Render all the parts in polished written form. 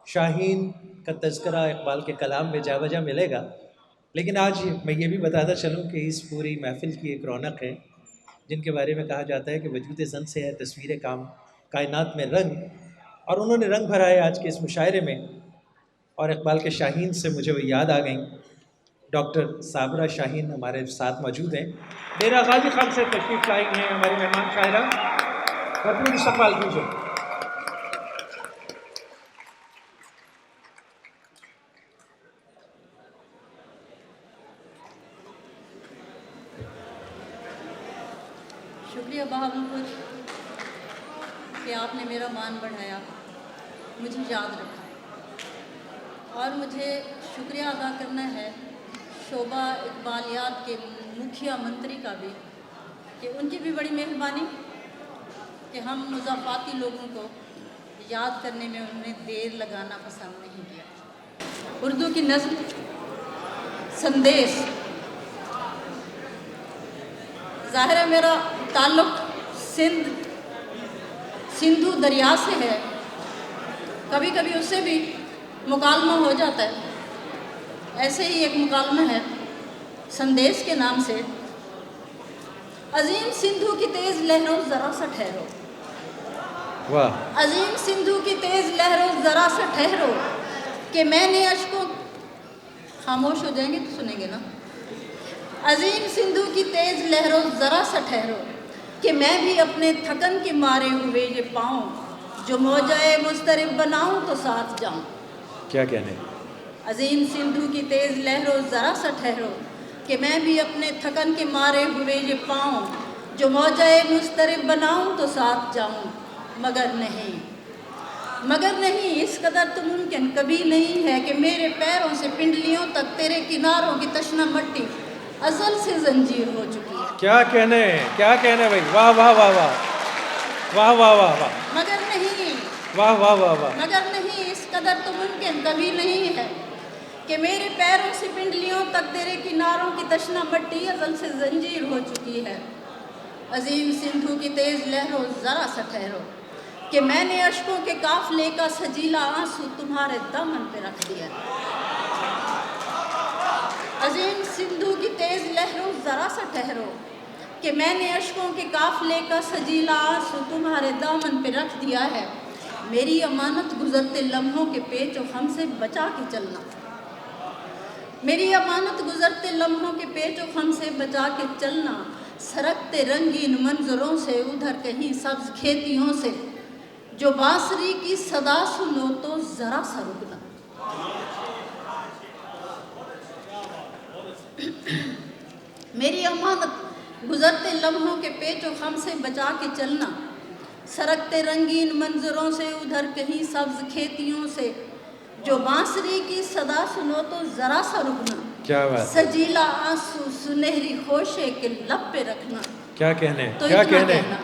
शाहीन का तज़किरा इकबाल के कलाम में जा बजा मिलेगा, लेकिन आज मैं ये भी बताता चलूँ कि इस पूरी महफ़िल की एक रौनक है, जिनके बारे में कहा जाता है कि वजूद ज़न से है तस्वीर काम कायनात में रंग, और उन्होंने रंग भरा है आज के इस मुशायरे में। और इकबाल के शाहीन से मुझे वो याद आ गई। डॉक्टर साबरा शाहीन हमारे साथ मौजूद हैं, डेरा गाजी खान से तशरीफ़ लाई हैं हमारी मेहमान शायरा। भरपूर इस्तकबाल कीजिए। शुक्रिया बहावलपुर कि आपने मेरा मान बढ़ाया, मुझे याद रखा। और मुझे शुक्रिया अदा करना है शोबा इकबालियात के मुखिया मंत्री का भी, कि उनकी भी बड़ी मेहरबानी कि हम मुज़ाफ़ाती लोगों को याद करने में उन्होंने देर लगाना पसंद नहीं किया। उर्दू की नज़्म संदेश, ज़ाहिर है मेरा ताल्लुक़ सिंधु दरिया से है, कभी कभी उससे भी मुकालमा हो जाता है। ऐसे ही एक मुकालमा है संदेश के नाम से। अजीम सिंधु की तेज़ लहरों ज़रा सा ठहरो, वाह। अजीम सिंधु की तेज़ लहरों ज़रा सा ठहरो, कि मैंने अश्कों, खामोश हो जाएंगे तो सुनेंगे ना। अजीम सिंधु की तेज़ लहरों ज़रा सा ठहरो, कि मैं भी अपने थकन के मारे हुए ये पाऊँ, जो मौजाए मुस्तरिब बनाऊँ तो साथ जाऊँ। क्या कहने। अजीम सिंधु की तेज़ लहरों ज़रा सा ठहरो, कि मैं भी अपने थकन के मारे हुए ये पाऊँ, जो मौजाए मुस्तरिब बनाऊँ तो साथ जाऊँ। मगर नहीं इस कदर तो मुमकिन कभी नहीं है कि मेरे पैरों से पिंडलियों तक तेरे किनारों की तशना मट्टी अज़ल से जंजीर हो चुकी है। क्या कहने, क्या कहने भाई, वाह वाह वाह वाह वाह वाह वाह वाह। मगर नहीं, वाह वाह वाह वाह। मगर नहीं इस कदर तो मुमकिन कभी नहीं है कि मेरे पैरों से पिंडलियों तक तेरे किनारों की तशना मट्टी अज़ल से जंजीर हो चुकी है। अजीम सिंधु की तेज़ लहरों ज़रा सा ठहरो, कि मैंने अश्कों के काफ़िले का सजीला आंसू तुम्हारे दामन पे रख दिया। अजीम सिंधु की तेज़ लहरों ज़रा सा ठहरो, कि मैंने अश्कों के काफ़िले का सजीला आंसू तुम्हारे दामन पे रख दिया है। मेरी अमानत गुज़रते लम्हों के पेच और खम से बचा के चलना, मेरी अमानत गुज़रते लम्हों के पेच और खम से बचा के चलना। सरकते रंगीन मंजरों से उधर कहीं सब्ज़ खेतियों से, जो बांसुरी की सदा सुनो तो ज़रा सा रुकना। मेरी अमानत गुज़रते लम्हों के पेच और खम से बचा के चलना। सरकते रंगीन मंजरों से उधर कहीं सब्ज़ खेतियों से, जो बांसुरी की सदा सुनो तो ज़रा सा रुकना। क्या बात। सजीला आंसू सुनहरी खोशे के लब पे रखना। क्या कहने, तो क्या इतना कहने। कहना,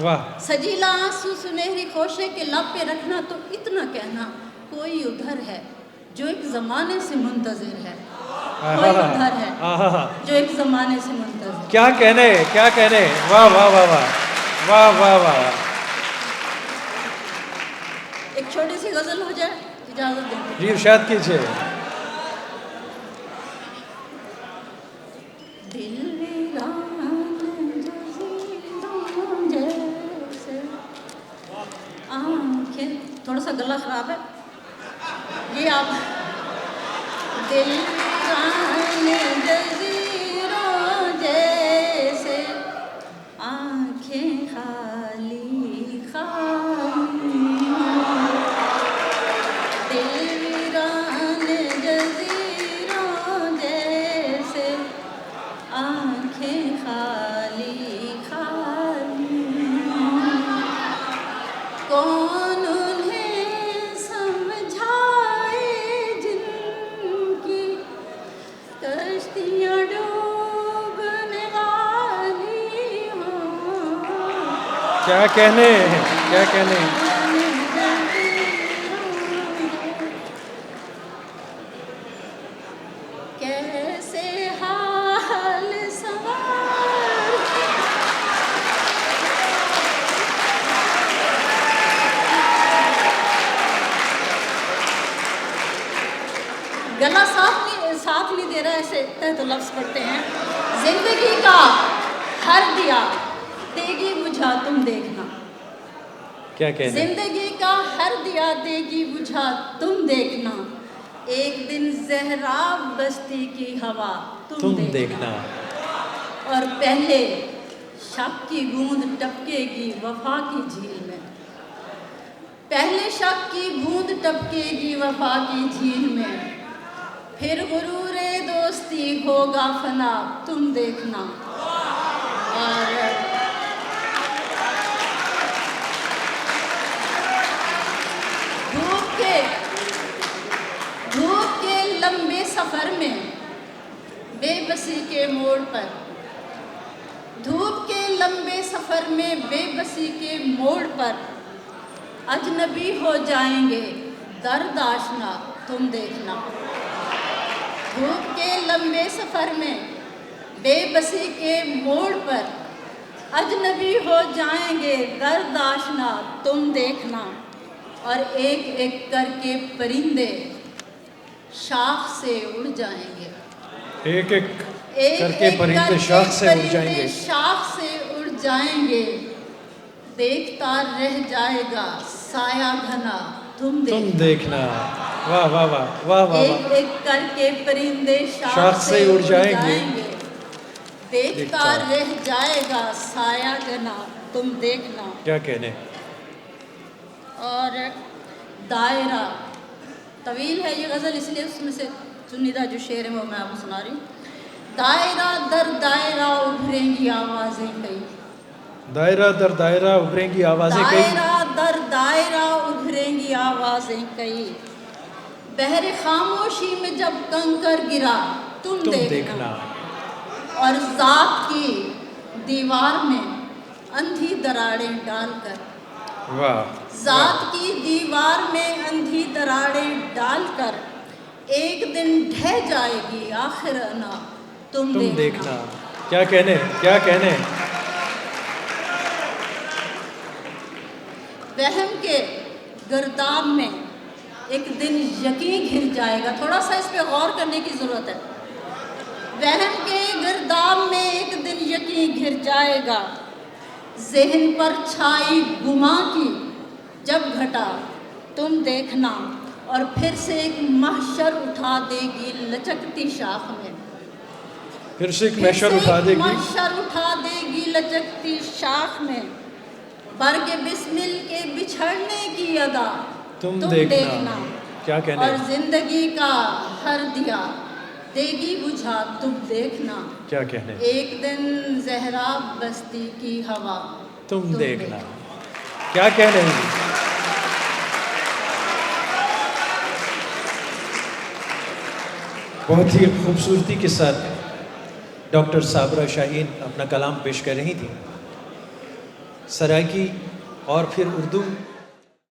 वाह। सजीला आंसू सुनहरी खोशे के लब पे रखना, तो इतना कहना, कोई उधर है जो एक ज़माने से मुंतज़िर है, कोई उधर है जो एक ज़माने से मुंतज़िर। क्या कहने, क्या कहने। वाह वाह वाह वाह वाह वाह वाह। एक छोटी सी गज़ल हो जाए, इजाज़त दें। जी इरशाद कीजिए। थोड़ा सा गला ख़राब है, ये आप दिल जज़ीरों जैसे आँखें खाली खाली, दिल वीरान जज़ीरों जैसे आँखें खाली खाली। कौन उन्हें समझाए जिनकी कश्तियाँ डूबने वाली हों। क्या कहने, क्या कहने। कैसे हाल सवार, गला साथ नहीं दे रहा, ऐसे तो लफ्ज़ पढ़ते हैं। जिंदगी का हर दिया देगी बुझा तुम देखना। क्या कहना? जिंदगी का हर दिया देगी बुझा तुम देखना, एक दिन ज़हरा बस्ती की हवा तुम देखना। और पहले शक की बूंद टपकेगी वफा की झील में, पहले शक की बूंद टपकेगी वफा की झील में, फिर गुरूरे दोस्ती होगा फना तुम देखना। और धूप के लंबे सफ़र में बेबसी के मोड़ पर, धूप के लंबे सफ़र में बेबसी के मोड़ पर, अजनबी हो जाएंगे दर्द आशना तुम देखना। धूप के लंबे सफ़र में बेबसी के मोड़ पर, अजनबी हो जाएंगे दर्द आशना तुम देखना। और एक एक करके परिंदे शाख से उड़ जाएंगे, एक एक करके परिंदे शाख से उड़ जाएंगे, शाख से उड़ जाएंगे, देखता रह जाएगा साया घना तुम देखना। वाह वाह वाह वाह वाह। एक एक करके परिंदे शाख से उड़ जाएंगे, देखता रह जाएगा साया घना तुम देखना। क्या कहने। और दायरा तवील है ये गज़ल, इसलिए उसमें से चुनिंदा जो शेर है वो मैं आपको सुना रही हूँ। दायरा दर दायरा उभरेंगी आवाज़ें कई, दायरा दर दायरा उभरेंगी आवाज़ें कई, दायरा दर दायरा उभरेंगी आवाज़ें कई, बहरे खामोशी में जब कंकर गिरा तुम देखना। और ज़ात की दीवार में अंधी दरारें डालकर, वाह, ज़ात की दीवार में अंधी दरारें डालकर, एक दिन ढह जाएगी आखिर ना तुम देखना। क्या कहने, क्या कहने। वहम के गर्दाब में एक दिन यकीन घिर जाएगा, थोड़ा सा इस पे गौर करने की ज़रूरत है। वहम के गर्दाब में एक दिन यकीन घिर जाएगा, ज़हन पर छाई गुमा की जब घटा तुम देखना। और फिर से एक महशर उठा देगी लचकती शाख में, फिर से एक महशर उठा देगी, महशर उठा देगी लचकती शाख में, बरके बिस्मिल के बिछड़ने की अदा तुम देखना। क्या कहने। और जिंदगी का हर दिया देगी बुझा तुम देखना, क्या कहने। एक दिन ज़हरा बस्ती की हवा तुम देखना। क्या कहने। बहुत ही खूबसूरती के साथ डॉक्टर साबरा शाहीन अपना कलाम पेश कर रही थी। सराइकी और फिर उर्दू